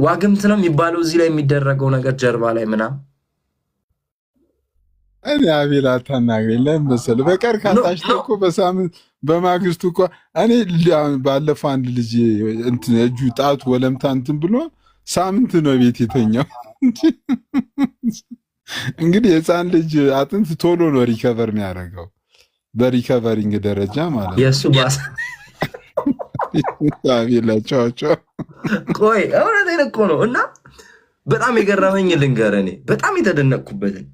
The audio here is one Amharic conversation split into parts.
ዋግምት ነው የሚባለው እዚህ ላይ የሚደረገው ነገር ጀርባ ላይ ምናምን እኔ አቤል አታናግረኝ። ለምን መሰለህ በቀር ካታሽተ እኮ በሳምንት በማግስቱ እኮ እኔ ባለፈው አንድ ልጅ እንትን እጁ ጣቱ ወለምታ እንትን ብሎ ሳምንት ነው ቤት የተኛው። እንግዲህ የህፃን ልጅ አጥንት ቶሎ ነው ሪከቨር የሚያደርገው በሪከቨሪንግ ደረጃ ማለት ነው። የእሱ ባሰ። አቤላቸዋቸው ቆይ እውነቴን እኮ ነው። እና በጣም የገረመኝ ልንገርህ፣ እኔ በጣም የተደነቅኩበትን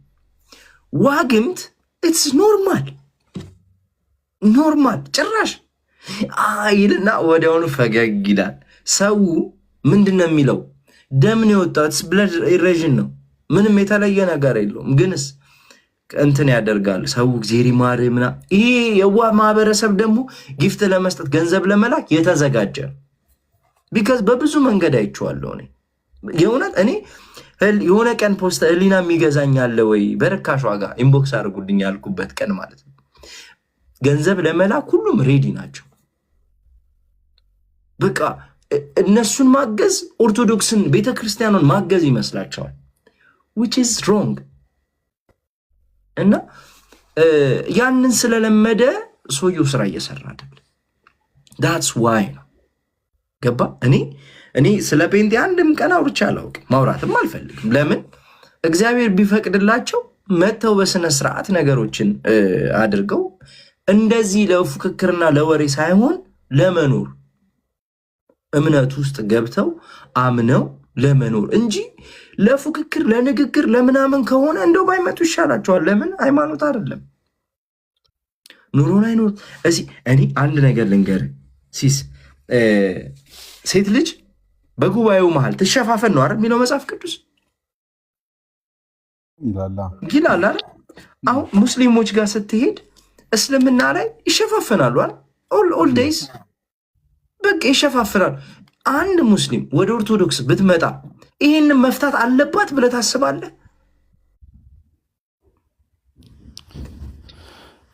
ዋግምት ኢትስ ኖርማል ጭራሽ ይልና ወዲያውኑ ፈገግ ይላል። ሰው ምንድን ነው የሚለው? ደምን የወጣው ኢትስ ብለድ ኢሬዥን ነው። ምንም የተለየ ነገር የለውም። ግንስ እንትን ያደርጋል ሰው እግዚአብሔር ይማር ምና። ይሄ የዋህ ማህበረሰብ ደግሞ ጊፍት ለመስጠት ገንዘብ ለመላክ የተዘጋጀ ቢካዝ በብዙ መንገድ አይቼዋለሁ። እኔ የእውነት እኔ የሆነ ቀን ፖስት ህሊና የሚገዛኝ አለ ወይ በርካሽ ዋጋ ኢንቦክስ አድርጉልኝ ያልኩበት ቀን ማለት ነው። ገንዘብ ለመላክ ሁሉም ሬዲ ናቸው። በቃ እነሱን ማገዝ ኦርቶዶክስን ቤተክርስቲያኑን ማገዝ ይመስላቸዋል which is wrong። እና ያንን ስለለመደ ሰውየው ስራ እየሰራ አይደል። that's why ነው ገባ። እኔ ስለ ጴንጤ አንድም ቀን አውርቼ አላውቅም፣ ማውራትም አልፈልግም። ለምን እግዚአብሔር ቢፈቅድላቸው መተው በስነ ስርዓት ነገሮችን አድርገው እንደዚህ ለፉክክርና ለወሬ ሳይሆን ለመኖር እምነት ውስጥ ገብተው አምነው ለመኖር እንጂ ለፉክክር ለንግግር ለምናምን ከሆነ እንደው ባይመጡ ይሻላቸዋል። ለምን ሃይማኖት አይደለም ኑሮ ላይ ኑሮ። እዚህ እኔ አንድ ነገር ልንገርህ ሲስ ሴት ልጅ በጉባኤው መሃል ትሸፋፈን ነው አይደል የሚለው መጽሐፍ ቅዱስ ይላል አይደል? አሁን ሙስሊሞች ጋር ስትሄድ እስልምና ላይ ይሸፋፈናሉ አይደል? ኦል ዴይስ በቃ ይሸፋፈናሉ። አንድ ሙስሊም ወደ ኦርቶዶክስ ብትመጣ ይሄንን መፍታት አለባት ብለህ ታስባለህ?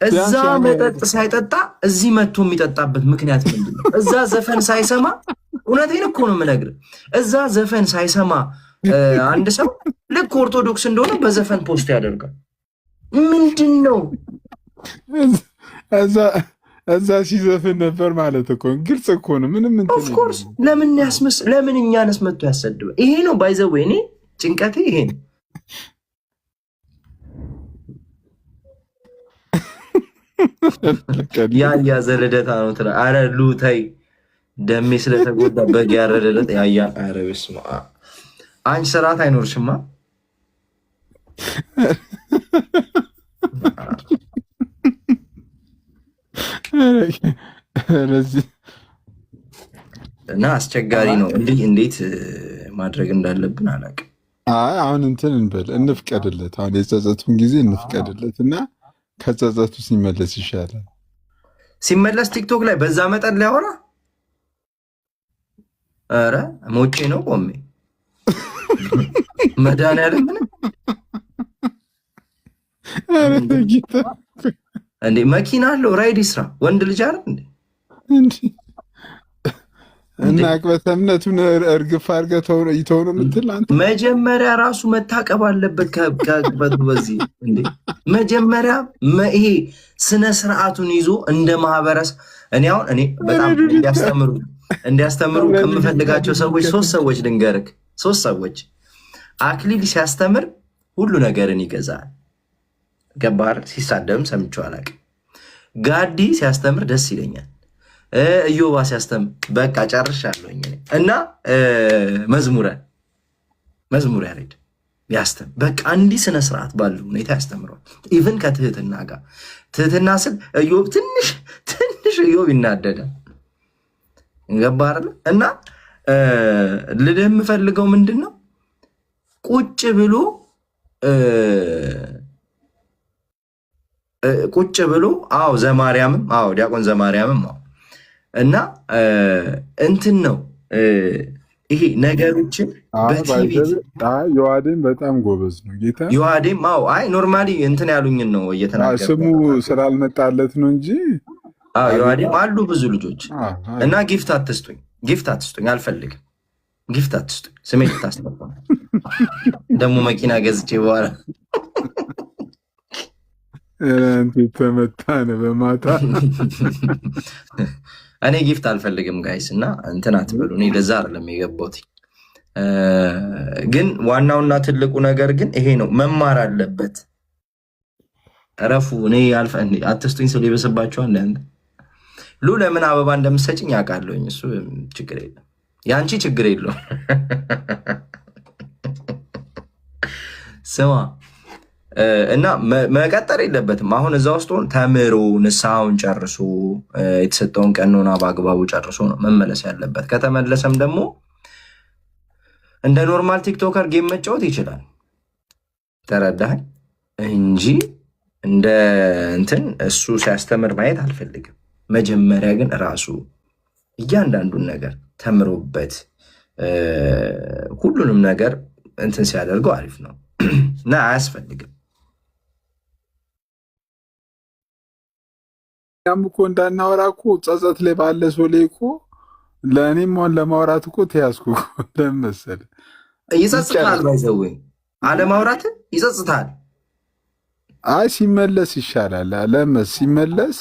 እዛ መጠጥ ሳይጠጣ እዚህ መጥቶ የሚጠጣበት ምክንያት ምንድን ነው? እዛ ዘፈን ሳይሰማ እውነቴን እኮ ነው የምነግርህ። እዛ ዘፈን ሳይሰማ አንድ ሰው ልክ ኦርቶዶክስ እንደሆነ በዘፈን ፖስት ያደርጋል። ምንድን ነው እዛ ሲዘፍን ነበር ማለት እኮ ግልጽ እኮ ነው። ምንም ኦፍኮርስ ለምን እኛንስ መጥቶ ያሰድበ? ይሄ ነው ባይዘው እኔ ጭንቀቴ ይሄ ነው። ያ ዘለደታ ነው ትላ አረ ሉታይ ደሜ ስለተጎዳ በግ ያረደለት ያ አረ በስመ አብ። አንቺ ስርዓት አይኖርሽማ። እና አስቸጋሪ ነው። እንዴት ማድረግ እንዳለብን አላውቅም። አሁን እንትን እንበል እንፍቀድለት። አሁን የጸጸቱን ጊዜ እንፍቀድለት እና ከጸጸቱ ሲመለስ ይሻላል። ሲመለስ ቲክቶክ ላይ በዛ መጠን ሊያወራ ኧረ ሞቼ ነው ቆሜ መድኃኒዓለም እንዴ መኪና አለው ራይድ ስራ ወንድ ልጅ አይደል እንዴ? እና አቅበተ እምነቱን እርግፍ አድርገህ ይተው ነው የምትል አንተ? መጀመሪያ ራሱ መታቀብ አለበት ከአቅበቱ። በዚህ እንዴ መጀመሪያ ይሄ ስነ ስርዓቱን ይዞ እንደ ማህበረሰብ እኔ በጣም እንዲያስተምሩ ከምፈልጋቸው ሰዎች 3 ሰዎች ልንገርክ። 3 ሰዎች አክሊል ሲያስተምር ሁሉ ነገርን ይገዛል። ገባር ሲሳደብም ሰምቼው አላውቅም። ጋዲ ሲያስተምር ደስ ይለኛል። እዮባ ሲያስተምር በቃ ጨርሻለሁኝ። እና መዝሙር ያሬድ ያስተምር በቃ እንዲህ ስነ ስርዓት ባለው ሁኔታ ያስተምረዋል። ኢቭን ከትህትና ጋር ትህትና ስል እዮብ ትንሽ እዮብ ይናደዳል። ገባር እና ልልህ የምፈልገው ምንድን ነው ቁጭ ብሎ ዘማርያምም ዲያቆን ዘማርያምም እና እንትን ነው ይሄ ነገሮችን በቲቪ ዮሐዴም በጣም ጎበዝ ነው። ጌታ ዮሐዴም ኖርማሊ እንትን ያሉኝን ነው እየተናገረ ስሙ ስላልመጣለት ነው እንጂ ዮሐዴም አሉ ብዙ ልጆች እና ጊፍት አትስጡኝ ጊፍት አትስጡኝ፣ አልፈልግም። ጊፍት አትስጡኝ። ስሜ ልታስጠፋ ደግሞ መኪና ገዝቼ በኋላ ተመታነ በማታ እኔ ጊፍት አልፈልግም ጋይስ፣ እና እንትን አትበሉ። እኔ ለዛ አይደለም የገባሁት። ግን ዋናውና ትልቁ ነገር ግን ይሄ ነው፣ መማር አለበት። ረፉ እኔ አትስጡኝ ሰው ሊበስባቸዋል። ሉ ለምን አበባ እንደምሰጭኝ ያውቃለሁኝ። እሱ ችግር የለም፣ የአንቺ ችግር የለውም። ስማ እና መቀጠር የለበትም። አሁን እዛ ውስጥ ተምሮ ንስሐውን ጨርሶ የተሰጠውን ቀኖና በአግባቡ ጨርሶ ነው መመለስ ያለበት። ከተመለሰም ደግሞ እንደ ኖርማል ቲክቶከር ጌም መጫወት ይችላል። ተረዳኸኝ? እንጂ እንደ እንትን እሱ ሲያስተምር ማየት አልፈልግም። መጀመሪያ ግን ራሱ እያንዳንዱን ነገር ተምሮበት ሁሉንም ነገር እንትን ሲያደርገው አሪፍ ነው እና አያስፈልግም። ያም እኮ እንዳናወራ እኮ ጸጸት ላይ ባለ ሰው ላይ እኮ ለእኔም ሆን ለማውራት እኮ ተያዝኩ። ለምን መሰለህ? ይጸጽታል። ባይዘዌ አለማውራት ይጸጽታል። አይ ሲመለስ ይሻላል። ለምን ሲመለስ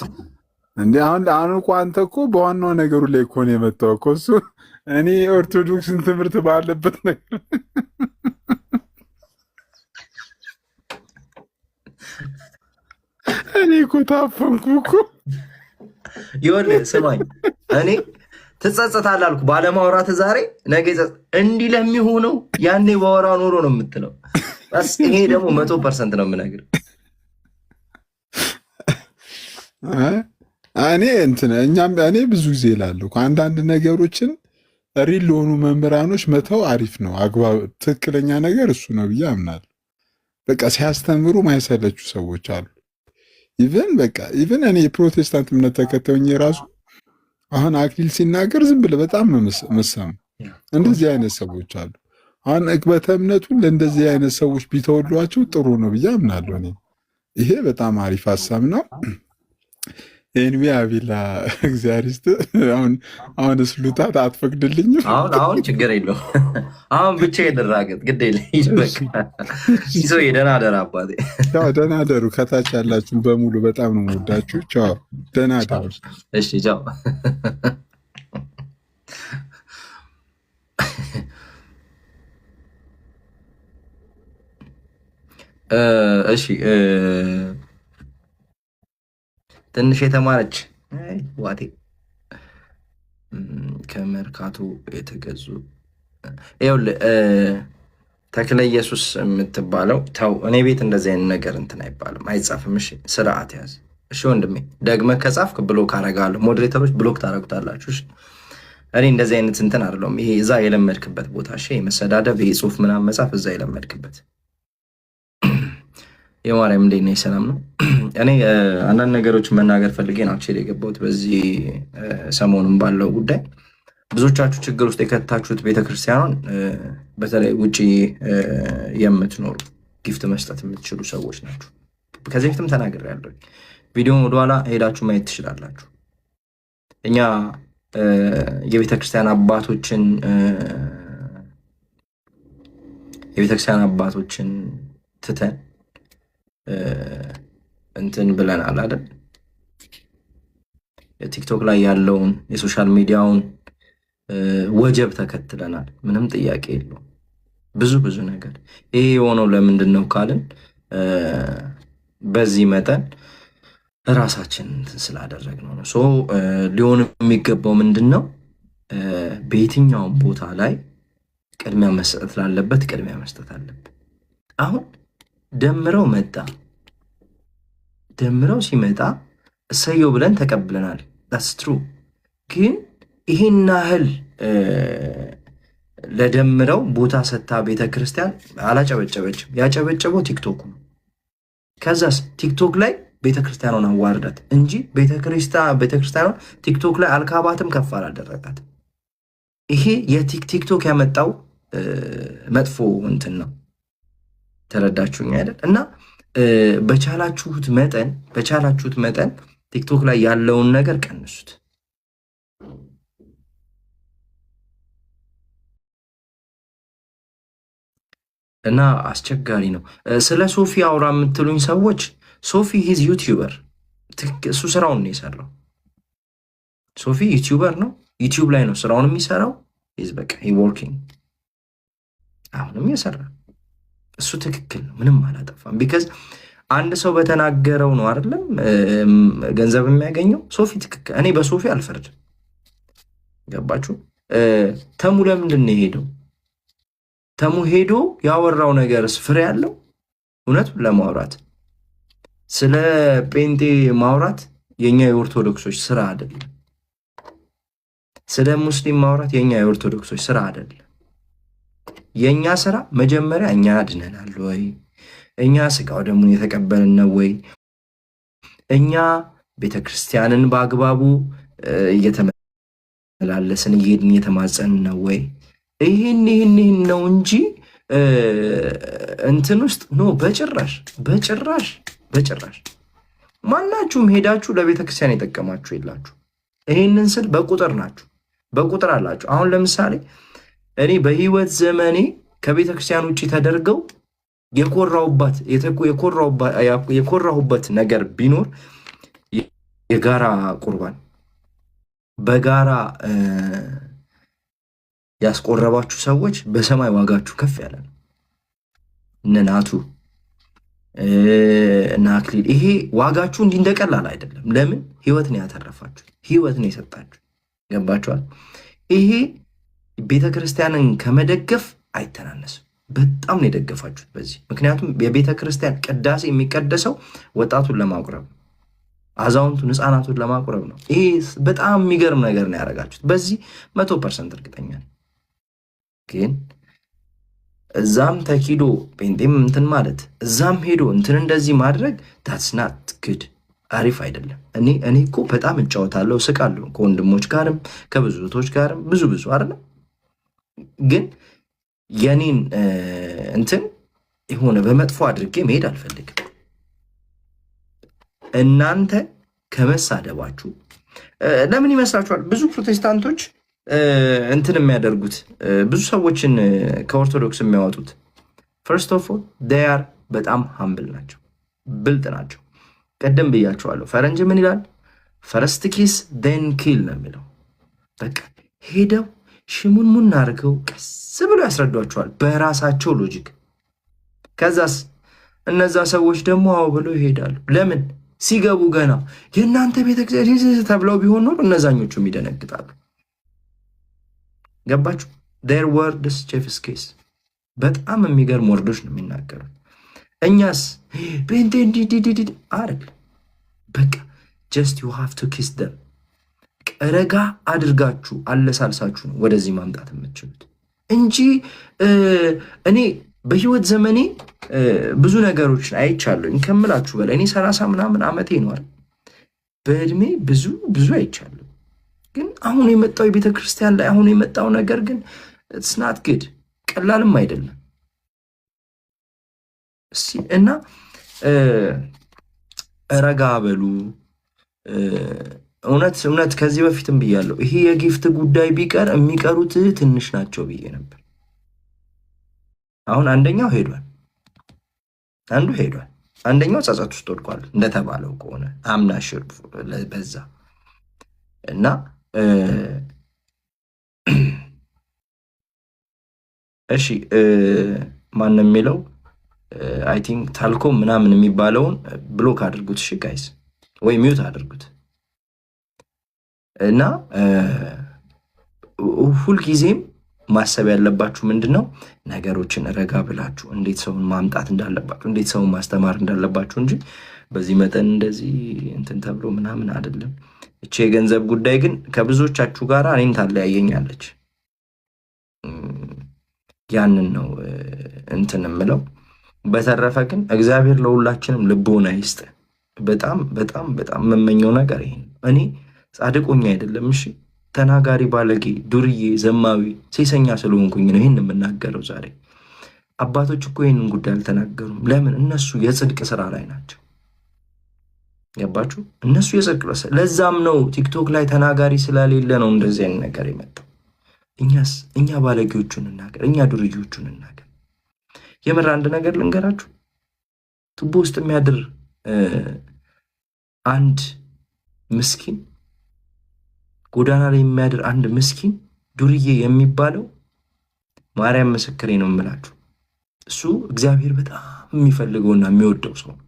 እንዴ? አሁን እኮ አንተ እኮ በዋናው ነገሩ ላይ እኮ ነው የመጣው እኮ እሱ። እኔ ኦርቶዶክስን ትምህርት ባለበት ነገር እኔ እኮ ታፈንኩ እኮ። ይኸውልህ ስማኝ፣ እኔ ትጸጸታለህ አልኩ ባለማውራት ዛሬ ነገ እንዲህ ለሚሆነው ያኔ ባወራ ኖሮ ነው የምትለው። ይሄ ደግሞ 100% ነው የምነግርህ። እኔ ብዙ ጊዜ እላለሁ አንዳንድ ነገሮችን ሪል ለሆኑ መምህራኖች መተው አሪፍ ነው። አግባብ ትክክለኛ ነገር እሱ ነው ብዬ አምናለሁ። በቃ ሲያስተምሩ ማይሰለቹ ሰዎች አሉ። ኢቨን እኔ የፕሮቴስታንት እምነት ተከታዮኝ የራሱ አሁን አክሊል ሲናገር ዝም ብለህ በጣም መሰማ እንደዚህ አይነት ሰዎች አሉ። አሁን እቅበተ እምነቱን ለእንደዚህ አይነት ሰዎች ቢተወሏቸው ጥሩ ነው ብዬ አምናለሁ። እኔ ይሄ በጣም አሪፍ ሀሳብ ነው። ኤንቪ አቢላ እግዚአብሔር ይስጥ። አሁን ስሉታት አትፈቅድልኝም? አሁን ችግር የለው። አሁን ብቻ የደራገጥ ግድ የለ። ይዞ የደህና ደር አባቴ። ደህና ደሩ። ከታች ያላችሁን በሙሉ በጣም ነው የምወዳችሁ። ቻው፣ ደህና ደሩ። እሺ፣ ቻው። እሺ ትንሽ የተማረች ዋቴ ከመርካቶ የተገዙ ይኸውልህ፣ ተክለ ኢየሱስ የምትባለው ተው። እኔ ቤት እንደዚህ አይነት ነገር እንትን አይባልም፣ አይጻፍም። እሺ ስርዓት ያዝ። እሺ ወንድሜ፣ ደግመህ ከጻፍክ ብሎክ አደርጋለሁ። ሞዴሬተሮች ብሎክ ታደርጉታላችሁ። እሺ እኔ እንደዚህ አይነት እንትን አይደለሁም። ይሄ እዛ የለመድክበት ቦታ፣ እሺ መሰዳደብ፣ ይሄ ጽሁፍ ምናምን መጻፍ እዛ የለመድክበት። የማርያም እንዴት ነሽ? ሰላም ነው። እኔ አንዳንድ ነገሮች መናገር ፈልጌ ነው አክቹዋሊ የገባሁት በዚህ ሰሞኑን ባለው ጉዳይ። ብዙዎቻችሁ ችግር ውስጥ የከታችሁት ቤተክርስቲያኗን፣ በተለይ ውጭ የምትኖሩ ጊፍት መስጠት የምትችሉ ሰዎች ናችሁ። ከዚህ በፊትም ተናግሬያለሁ። ቪዲዮን ወደኋላ ሄዳችሁ ማየት ትችላላችሁ። እኛ የቤተክርስቲያን አባቶችን ትተን እንትን ብለናል አይደል? የቲክቶክ ላይ ያለውን የሶሻል ሚዲያውን ወጀብ ተከትለናል። ምንም ጥያቄ የለውም። ብዙ ነገር ይሄ የሆነው ለምንድን ነው ካልን በዚህ መጠን ራሳችን እንትን ስላደረግነው ነው። ሊሆን የሚገባው ምንድን ነው? በየትኛውም ቦታ ላይ ቅድሚያ መስጠት ላለበት ቅድሚያ መስጠት አለብን። አሁን ደምረው ሲመጣ እሰየው ብለን ተቀብለናል። ዳትስ ትሩ። ግን ይህን ያህል ለደምረው ቦታ ሰታ ቤተክርስቲያን አላጨበጨበችም። ያጨበጨበው ቲክቶክ ነው። ከዛስ ቲክቶክ ላይ ቤተክርስቲያኗን አዋርዳት እንጂ ቤተክርስቲያኗን ቲክቶክ ላይ አልካባትም፣ ከፍ አላደረጋትም። ይሄ የቲክቶክ ያመጣው መጥፎ እንትን ነው። ተረዳችሁኝ አይደል? እና በቻላችሁት መጠን ቲክቶክ ላይ ያለውን ነገር ቀንሱት። እና አስቸጋሪ ነው። ስለ ሶፊ አውራ የምትሉኝ ሰዎች ሶፊ ሂዝ ዩቲዩበር እሱ ስራውን ነው የሰራው። ሶፊ ዩቲዩበር ነው። ዩቲዩብ ላይ ነው ስራውን የሚሰራው። ሂዝ በቃ ወርኪንግ አሁንም የሰራ እሱ ትክክል ነው። ምንም አላጠፋም። ቢካዝ አንድ ሰው በተናገረው ነው አይደለም ገንዘብ የሚያገኘው። ሶፊ ትክክል። እኔ በሶፊ አልፈርድም። ገባችሁ? ተሙ ለምንድን ነው የሄደው? ተሙ ሄዶ ያወራው ነገርስ ፍሬ ያለው? እውነቱን ለማውራት ስለ ጴንጤ ማውራት የኛ የኦርቶዶክሶች ስራ አይደለም። ስለ ሙስሊም ማውራት የኛ የኦርቶዶክሶች ስራ አይደለም። የኛ ስራ መጀመሪያ እኛ ድነናል ወይ? እኛ ስጋው ደሙን የተቀበልን ነው ወይ? እኛ ቤተክርስቲያንን በአግባቡ እየተመላለስን እየሄድን እየተማጸን ነው ወይ? ይህን ነው እንጂ እንትን ውስጥ ኖ በጭራሽ። ማናችሁም ሄዳችሁ ለቤተክርስቲያን የጠቀማችሁ የላችሁ። ይህንን ስል በቁጥር ናችሁ፣ በቁጥር አላችሁ። አሁን ለምሳሌ እኔ በህይወት ዘመኔ ከቤተክርስቲያን ውጭ ተደርገው የኮራሁበት ነገር ቢኖር የጋራ ቁርባን በጋራ ያስቆረባችሁ ሰዎች በሰማይ ዋጋችሁ ከፍ ያለ ነው። እነ ናቱ እና አክሊል ይሄ ዋጋችሁ እንዲህ እንደቀላል አይደለም። ለምን? ህይወትን ያተረፋችሁ፣ ህይወትን የሰጣችሁ። ገባችኋል? ይሄ ቤተክርስቲያንን ከመደገፍ አይተናነስም። በጣም ነው የደገፋችሁት በዚህ። ምክንያቱም የቤተክርስቲያን ቅዳሴ የሚቀደሰው ወጣቱን ለማቁረብ፣ አዛውንቱን፣ ህፃናቱን ለማቁረብ ነው። ይሄ በጣም የሚገርም ነገር ነው ያደረጋችሁት። በዚህ 100% እርግጠኛ ነኝ። ግን እዛም ተኪዶ ጴንጤም እንትን ማለት እዛም ሄዶ እንትን እንደዚህ ማድረግ ታስናት ግድ አሪፍ አይደለም። እኔ እኮ በጣም እጫወታለሁ፣ ስቃለሁ ከወንድሞች ጋርም ከብዙ እህቶች ጋርም ብዙ አይደለም። ግን የኔን እንትን የሆነ በመጥፎ አድርጌ መሄድ አልፈልግም። እናንተ ከመሳደባችሁ ለምን ይመስላችኋል ብዙ ፕሮቴስታንቶች እንትን የሚያደርጉት ብዙ ሰዎችን ከኦርቶዶክስ የሚያወጡት? ፈርስት ኦፍ ኦል ዴያር በጣም ሀምብል ናቸው፣ ብልጥ ናቸው። ቀደም ብያቸዋለሁ። ፈረንጅ ምን ይላል? ፈረስት ኪስ ዴን ኪል ነው የሚለው። በቃ ሄደው ሽሙንሙን አድርገው ቀስ ብለው ያስረዷቸዋል በራሳቸው ሎጂክ። ከዛስ እነዛ ሰዎች ደግሞ አዎ ብለው ይሄዳሉ። ለምን? ሲገቡ ገና የእናንተ ቤተክርስቲያን ተብለው ቢሆን ኖር እነዛኞቹም ይደነግጣሉ። ገባችሁ? ዴር ወርድስ ቼፍስ ኬስ። በጣም የሚገርም ወርዶች ነው የሚናገሩት። እኛስ ቤንቴ እንዲዲዲዲ አረግ በቃ ጀስት ዩ ሃቭ ቱ ኪስ ደም። ረጋ አድርጋችሁ አለሳልሳችሁ ነው ወደዚህ ማምጣት የምትችሉት እንጂ እኔ በህይወት ዘመኔ ብዙ ነገሮችን አይቻለሁ ከምላችሁ በላይ። እኔ 30 ምናምን ዓመቴ ነው በእድሜ ብዙ አይቻለሁ። ግን አሁን የመጣው የቤተ ክርስቲያን ላይ አሁን የመጣው ነገር ግን ስናት ግድ ቀላልም አይደለም። እና ረጋ በሉ። እውነት ከዚህ በፊትም ብያለሁ፣ ይሄ የጊፍት ጉዳይ ቢቀር የሚቀሩት ትንሽ ናቸው ብዬ ነበር። አሁን አንደኛው ሄዷል፣ አንደኛው ጸጸት ውስጥ ወድቋል እንደተባለው ከሆነ አምናሽር በዛ እና እሺ ማን ነው የሚለው? አይ ቲንክ ታልኮም ምናምን የሚባለውን ብሎክ አድርጉት። እሺ ጋይስ፣ ወይ ሚውት አድርጉት። እና ሁልጊዜም ማሰብ ያለባችሁ ምንድነው ነገሮችን ረጋ ብላችሁ እንዴት ሰውን ማምጣት እንዳለባችሁ፣ እንዴት ሰውን ማስተማር እንዳለባችሁ እንጂ በዚህ መጠን እንደዚህ እንትን ተብሎ ምናምን አይደለም። እቺ የገንዘብ ጉዳይ ግን ከብዙዎቻችሁ ጋር እኔን ታለያየኛለች። ያንን ነው እንትን የምለው። በተረፈ ግን እግዚአብሔር ለሁላችንም ልቦና ይስጥ። በጣም በጣም በጣም የምመኘው ነገር ይሄ ነው። እኔ ጻድቆኛ አይደለም፣ እሺ ተናጋሪ፣ ባለጌ፣ ዱርዬ፣ ዘማዊ፣ ሴሰኛ ስለሆንኩኝ ነው ይህን የምናገረው ዛሬ። አባቶች እኮ ይህንን ጉዳይ አልተናገሩም። ለምን? እነሱ የጽድቅ ስራ ላይ ናቸው። ገባችሁ? እነሱ የጽድቅ ስራ። ለዛም ነው ቲክቶክ ላይ ተናጋሪ ስለሌለ ነው እንደዚህ አይነት ነገር የመጣው። እኛ ባለጌዎቹን እናገር፣ እኛ ዱርዬዎቹን እናገር። የምር አንድ ነገር ልንገራችሁ፣ ቱቦ ውስጥ የሚያድር አንድ ምስኪን፣ ጎዳና ላይ የሚያድር አንድ ምስኪን ዱርዬ የሚባለው ማርያም ምስክሬ ነው የምላችሁ፣ እሱ እግዚአብሔር በጣም የሚፈልገውና የሚወደው ሰው ነው።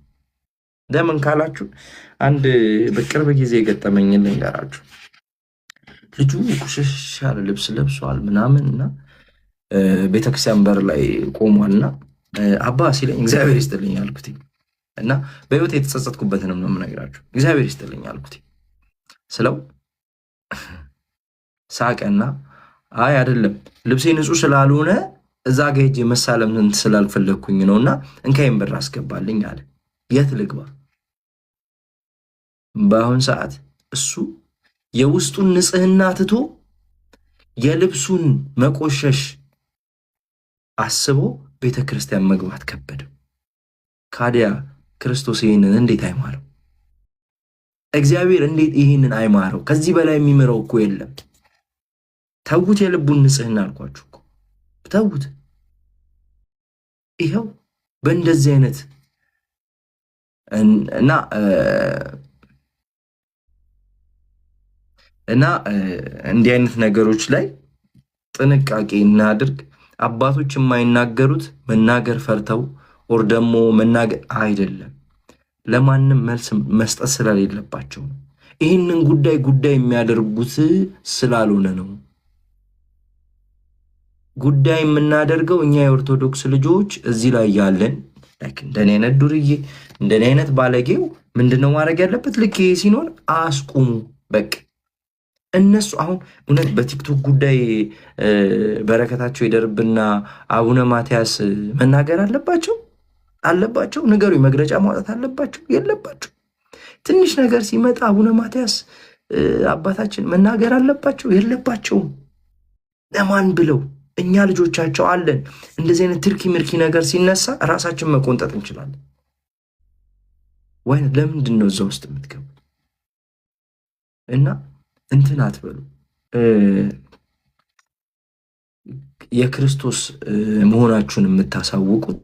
ለምን ካላችሁ አንድ በቅርብ ጊዜ የገጠመኝን ልንገራችሁ። ልጁ ቁሽሽ ያለ ልብስ ለብሷል ምናምን እና ቤተክርስቲያን በር ላይ ቆሟልና አባ ሲለኝ እግዚአብሔር ይስጥልኝ አልኩት እና በህይወት የተጸጸትኩበትንም ነው የምነግራችሁ። እግዚአብሔር ይስጥልኝ አልኩት ስለው ሳቀና አይ አይደለም ልብሴ ንጹህ ስላልሆነ እዛ ጋ ሄጄ መሳለም ስላልፈለግኩኝ ነውና እንካይም ብር አስገባልኝ አለ። የት ልግባ? በአሁን ሰዓት እሱ የውስጡን ንጽህና ትቶ የልብሱን መቆሸሽ አስቦ ቤተ ክርስቲያን መግባት ከበደው። ካዲያ ክርስቶስ ይህንን እንዴት አይማረው? እግዚአብሔር እንዴት ይህንን አይማረው? ከዚህ በላይ የሚምረው እኮ የለም። ተዉት፣ የልቡን ንጽህና አልኳችሁ እኮ ተዉት። ይኸው በእንደዚህ አይነት እና እንዲህ አይነት ነገሮች ላይ ጥንቃቄ እናድርግ። አባቶች የማይናገሩት መናገር ፈርተው ኦር ደግሞ መናገር አይደለም፣ ለማንም መልስ መስጠት ስለሌለባቸው ነው። ይህንን ጉዳይ የሚያደርጉት ስላልሆነ ነው። ጉዳይ የምናደርገው እኛ የኦርቶዶክስ ልጆች እዚህ ላይ ያለን እንደኔ አይነት ዱርዬ እንደኔ አይነት ባለጌው ምንድነው ማድረግ ያለበት? ልክ ይሄ ሲኖር አስቁሙ በቃ። እነሱ አሁን እውነት በቲክቶክ ጉዳይ በረከታቸው ይደርብና አቡነ ማትያስ መናገር አለባቸው? ንገሩ። መግለጫ ማውጣት አለባቸው? የለባቸው። ትንሽ ነገር ሲመጣ አቡነ ማትያስ አባታችን መናገር አለባቸው? የለባቸውም። ለማን ብለው? እኛ ልጆቻቸው አለን። እንደዚህ አይነት ትርኪ ምርኪ ነገር ሲነሳ ራሳችን መቆንጠጥ እንችላለን ወይ? ለምንድን ነው እዛ ውስጥ የምትገቡ? እና እንትን አትበሉ። የክርስቶስ መሆናችሁን የምታሳውቁት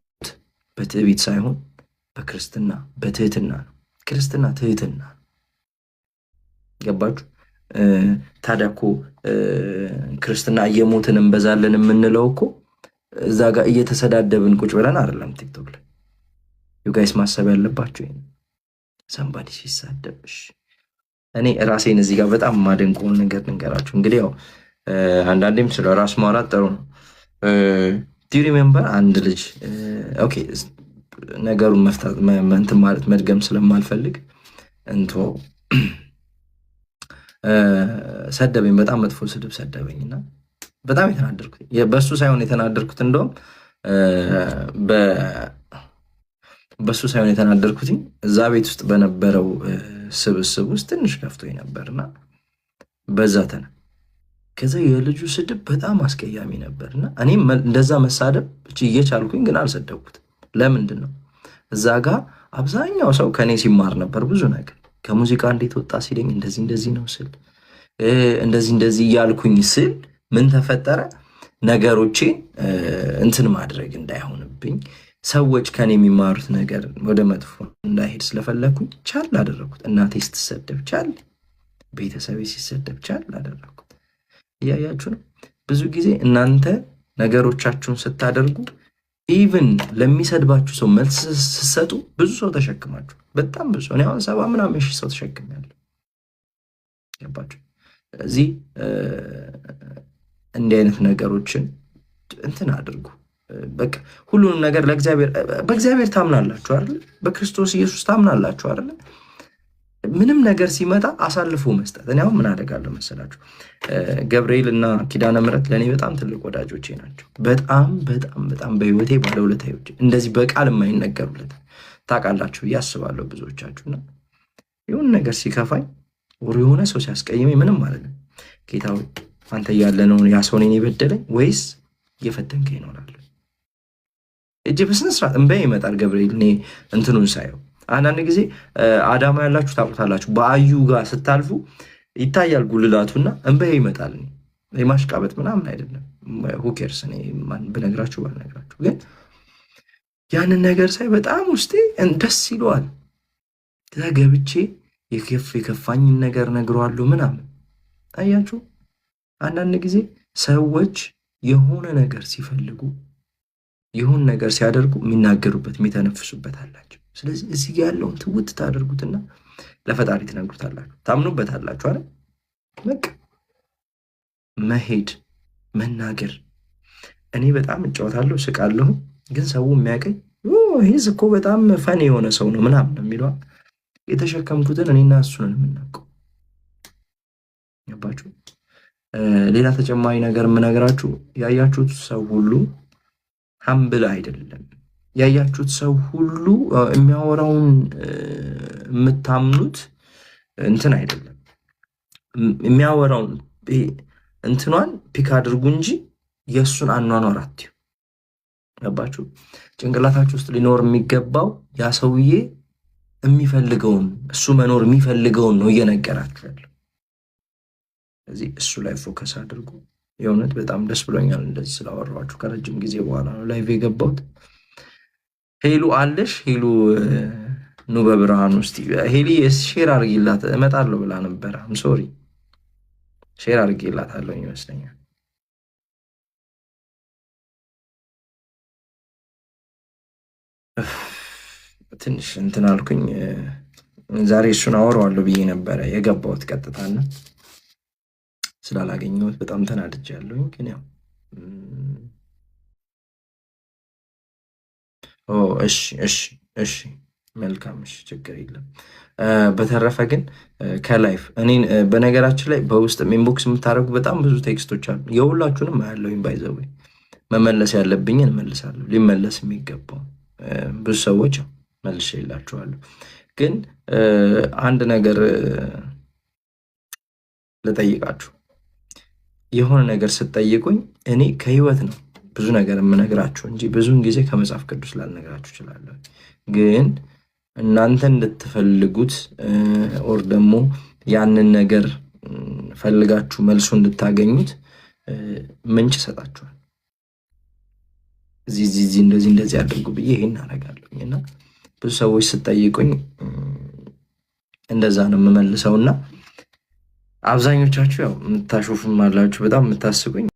በትዕቢት ሳይሆን በክርስትና በትህትና ነው። ክርስትና ትህትና ገባችሁ? ታዲያ እኮ ክርስትና እየሞትን እንበዛለን የምንለው እኮ እዛ ጋር እየተሰዳደብን ቁጭ ብለን አይደለም። ቲክቶክ ላይ ዩጋይስ ማሰብ ያለባችሁ ይሄን ሰንባዲ ሲሳደብሽ እኔ ራሴን እዚህ ጋር በጣም ማደንቆን ነገር ልንገራችሁ። እንግዲህ ያው አንዳንዴም ስለ ራስ ማውራት ጥሩ ነው። ዲ ሪሜምበር አንድ ልጅ ኦኬ፣ ነገሩን መፍታት እንትን ማለት መድገም ስለማልፈልግ እንቶ ሰደበኝ፣ በጣም መጥፎ ስድብ ሰደበኝና በጣም የተናደርኩት በሱ ሳይሆን የተናደርኩት እንደውም በሱ ሳይሆን የተናደርኩት እዛ ቤት ውስጥ በነበረው ስብስብ ውስጥ ትንሽ ከፍቶኝ ነበርና በዛ ከዛ የልጁ ስድብ በጣም አስቀያሚ ነበርና እኔም እንደዛ መሳደብ እየቻልኩኝ ግን አልሰደብኩት። ለምንድን ነው? እዛ ጋር አብዛኛው ሰው ከኔ ሲማር ነበር ብዙ ነገር። ከሙዚቃ እንዴት ወጣ ሲለኝ እንደዚህ ነው ስል እንደዚህ እያልኩኝ ስል ምን ተፈጠረ? ነገሮቼን እንትን ማድረግ እንዳይሆንብኝ ሰዎች ከኔ የሚማሩት ነገር ወደ መጥፎ እንዳይሄድ ስለፈለኩኝ ቻል አደረኩት። እናቴ ስትሰደብ ቻል፣ ቤተሰቤ ሲሰደብ ቻል አደረኩት። እያያችሁ ነው። ብዙ ጊዜ እናንተ ነገሮቻችሁን ስታደርጉ ኢቭን ለሚሰድባችሁ ሰው መልስ ስትሰጡ ብዙ ሰው ተሸክማችሁ፣ በጣም ብዙ ሰው። እኔ አሁን 70 ምናምን ሺህ ሰው ተሸክሜያለሁ። ገባችሁ? ስለዚህ እንዲህ አይነት ነገሮችን እንትን አድርጉ። በቃ ሁሉንም ነገር በእግዚአብሔር ታምናላችሁ አይደል? በክርስቶስ ኢየሱስ ታምናላችሁ አይደል? ምንም ነገር ሲመጣ አሳልፎ መስጠት። እኔ አሁን ምን አደርጋለሁ መሰላችሁ? ገብርኤል እና ኪዳነ ምሕረት ለእኔ በጣም ትልቅ ወዳጆቼ ናቸው። በጣም በጣም በጣም በህይወቴ ባለውለታዎች፣ እንደዚህ በቃል የማይነገሩለት ታውቃላችሁ ብዬ አስባለሁ ብዙዎቻችሁና የሆነ ነገር ሲከፋኝ ወር የሆነ ሰው ሲያስቀይመኝ ምንም ማለት ነው ጌታ ሆይ አንተ እያለ ነው ያ ሰው እኔን የበደለኝ ወይስ እየፈተንከኝ ይኖራል? እጅ በስነ ስርዓት እንበይ ይመጣል። ገብርኤል እኔ እንትኑን ሳየው አንዳንድ ጊዜ አዳማ ያላችሁ ታውቁታላችሁ። በአዩ ጋር ስታልፉ ይታያል ጉልላቱና እንበይ ይመጣል። የማሽቃበጥ ምናምን አይደለም። ሁኬርስ እኔ ማን ብነግራችሁ ባልነግራችሁ ግን ያንን ነገር ሳይ በጣም ውስጤ ደስ ይለዋል። ከዛ ገብቼ የከፋኝን ነገር ነግረዋለሁ ምናምን። አያችሁ አንዳንድ ጊዜ ሰዎች የሆነ ነገር ሲፈልጉ የሆነ ነገር ሲያደርጉ የሚናገሩበት የሚተነፍሱበት አላቸው። ስለዚህ እዚህ ጋ ያለውን ትውት ታደርጉትና ለፈጣሪ ትነግሩታላችሁ፣ ታምኑበታላችሁ አይደል? በቃ መሄድ መናገር። እኔ በጣም እጫወታለሁ፣ ስቃለሁ፣ ግን ሰው የሚያቀኝ ይህ እኮ በጣም ፈን የሆነ ሰው ነው ምናምን ነው የሚለዋ። የተሸከምኩትን እኔና እሱንን የምናውቀው ገባችሁ? ሌላ ተጨማሪ ነገር የምነግራችሁ ያያችሁት ሰው ሁሉ ሀምብል አይደለም። ያያችሁት ሰው ሁሉ የሚያወራውን የምታምኑት እንትን አይደለም። የሚያወራውን እንትኗን ፒክ አድርጉ እንጂ የእሱን አኗኗር አትዩ። ገባችሁ? ጭንቅላታችሁ ውስጥ ሊኖር የሚገባው ያ ሰውዬ የሚፈልገውን እሱ መኖር የሚፈልገውን ነው እየነገራችሁ ያለው። ስለዚህ እሱ ላይ ፎከስ አድርጉ። የእውነት በጣም ደስ ብሎኛል እንደዚህ ስላወራኋችሁ። ከረጅም ጊዜ በኋላ ነው ላይቭ የገባሁት። ሄሉ አለሽ? ሄሉ ኑ በብርሃን ውስጥ ሄሊ ሼር አድርጊላት እመጣለሁ ብላ ነበረ። ሶሪ ሼር አድርጊላት አለው ይመስለኛል። ትንሽ እንትን አልኩኝ ዛሬ። እሱን አወራዋለሁ ብዬ ነበረ የገባሁት ቀጥታና ስላላገኘሁት በጣም ተናድጃለሁኝ። ግን ያው እሺ መልካም፣ እሺ ችግር የለም። በተረፈ ግን ከላይፍ እኔን በነገራችን ላይ በውስጥ ኢንቦክስ የምታደርጉ በጣም ብዙ ቴክስቶች አሉ። የሁላችሁንም አያለሁኝ። ባይዘው መመለስ ያለብኝን እመልሳለሁ፣ ሊመለስ የሚገባው ብዙ ሰዎች መልሼ የላችኋለሁ። ግን አንድ ነገር ልጠይቃችሁ። የሆነ ነገር ስትጠይቁኝ እኔ ከህይወት ነው ብዙ ነገር የምነግራችሁ እንጂ ብዙውን ጊዜ ከመጽሐፍ ቅዱስ ላልነግራችሁ እችላለሁ። ግን እናንተ እንድትፈልጉት ኦር ደግሞ ያንን ነገር ፈልጋችሁ መልሶ እንድታገኙት ምንጭ እሰጣችኋል። እዚህ እንደዚህ አድርጉ ብዬ ይሄን አደርጋለሁኝ እና ብዙ ሰዎች ስትጠይቁኝ እንደዛ ነው የምመልሰውና አብዛኞቻችሁ ያው የምታሾፉም አላችሁ፣ በጣም የምታስቁኝ